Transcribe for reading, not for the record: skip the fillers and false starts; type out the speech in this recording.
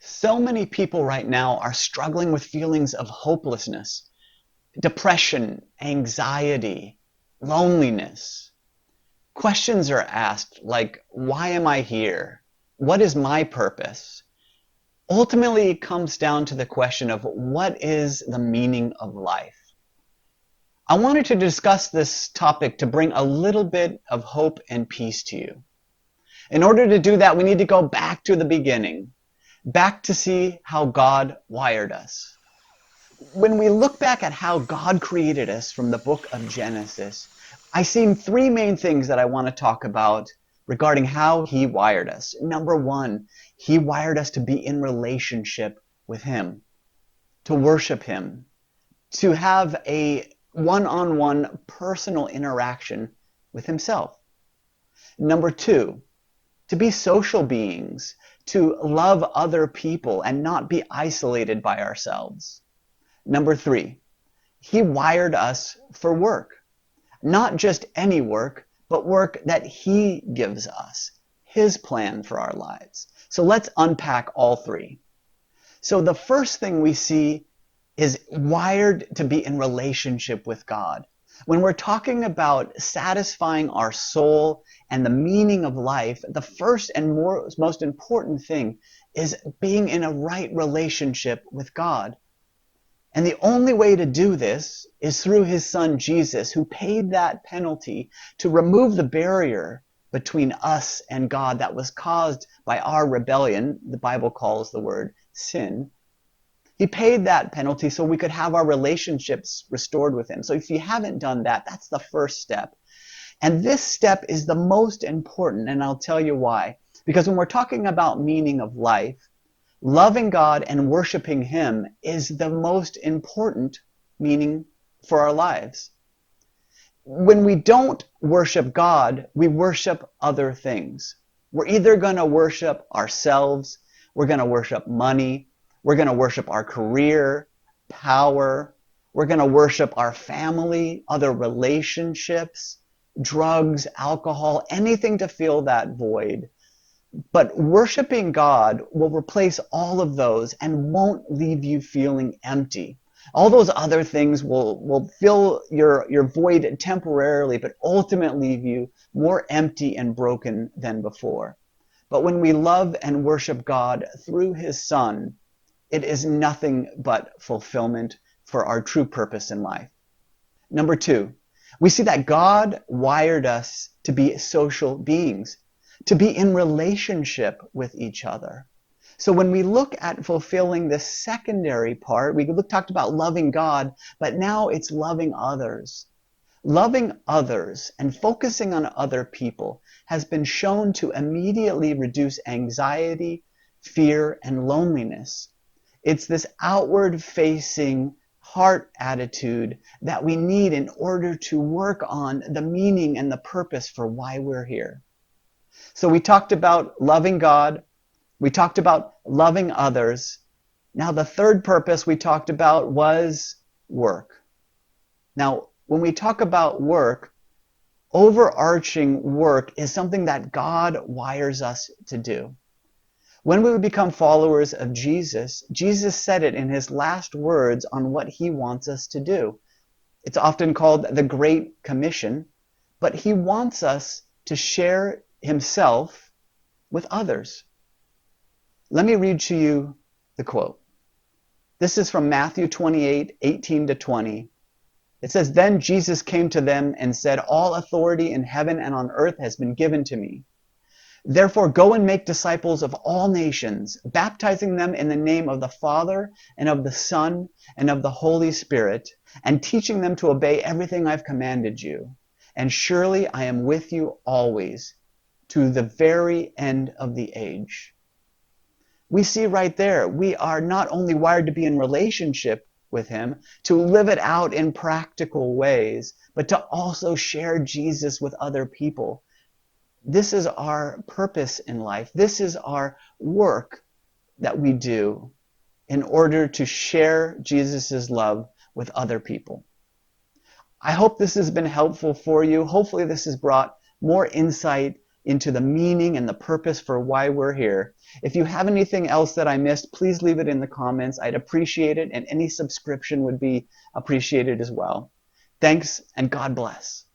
So many people right now are struggling with feelings of hopelessness, depression, anxiety, loneliness. Questions are asked like, why am I here? What is my purpose? Ultimately, it comes down to the question of what is the meaning of life? I wanted to discuss this topic to bring a little bit of hope and peace to you. In order to do that, we need to go back to the beginning, back to see how God wired us. When we look back at how God created us from the book of Genesis, I see three main things that I want to talk about regarding how He wired us. Number one, He wired us to be in relationship with Him, to worship Him, to have a one-on-one personal interaction with Himself. Number two, to be social beings, to love other people and not be isolated by ourselves. Number three, He wired us for work. Not just any work, but work that He gives us, His plan for our lives. So let's unpack all three. So the first thing we see is wired to be in relationship with God. When we're talking about satisfying our soul and the meaning of life, the first and most important thing is being in a right relationship with God. And the only way to do this is through His Son Jesus, who paid that penalty to remove the barrier between us and God that was caused by our rebellion. The Bible calls the word sin. He paid that penalty so we could have our relationships restored with Him. So if you haven't done that, that's the first step. And this step is the most important, and I'll tell you why. Because when we're talking about meaning of life, loving God and worshiping Him is the most important meaning for our lives. When we don't worship God, we worship other things. We're either going to worship ourselves, we're going to worship money, we're going to worship our career, power, we're going to worship our family, other relationships, drugs, alcohol, anything to fill that void. But worshiping God will replace all of those and won't leave you feeling empty. All those other things will fill your void temporarily, but ultimately leave you more empty and broken than before. But when we love and worship God through His Son, it is nothing but fulfillment for our true purpose in life. Number two, we see that God wired us to be social beings, to be in relationship with each other. So when we look at fulfilling the secondary part, we talked about loving God, but now it's loving others. Loving others and focusing on other people has been shown to immediately reduce anxiety, fear, and loneliness. It's this outward-facing heart attitude that we need in order to work on the meaning and the purpose for why we're here. So we talked about loving God. We talked about loving others. Now the third purpose we talked about was work. Now, when we talk about work, overarching work is something that God wires us to do. When we become followers of Jesus, Jesus said it in His last words on what He wants us to do. It's often called the Great Commission, but He wants us to share Himself with others. Let me read to you the quote. This is from Matthew 28:18-20. It says, "Then Jesus came to them and said, 'All authority in heaven and on earth has been given to me. Therefore, go and make disciples of all nations, baptizing them in the name of the Father and of the Son and of the Holy Spirit, and teaching them to obey everything I've commanded you. And surely I am with you always, to the very end of the age.'" We see right there, we are not only wired to be in relationship with Him, to live it out in practical ways, but to also share Jesus with other people. This is our purpose in life. This is our work that we do in order to share Jesus' love with other people. I hope this has been helpful for you. Hopefully this has brought more insight into the meaning and the purpose for why we're here. If you have anything else that I missed, please leave it in the comments. I'd appreciate it, and any subscription would be appreciated as well. Thanks, and God bless.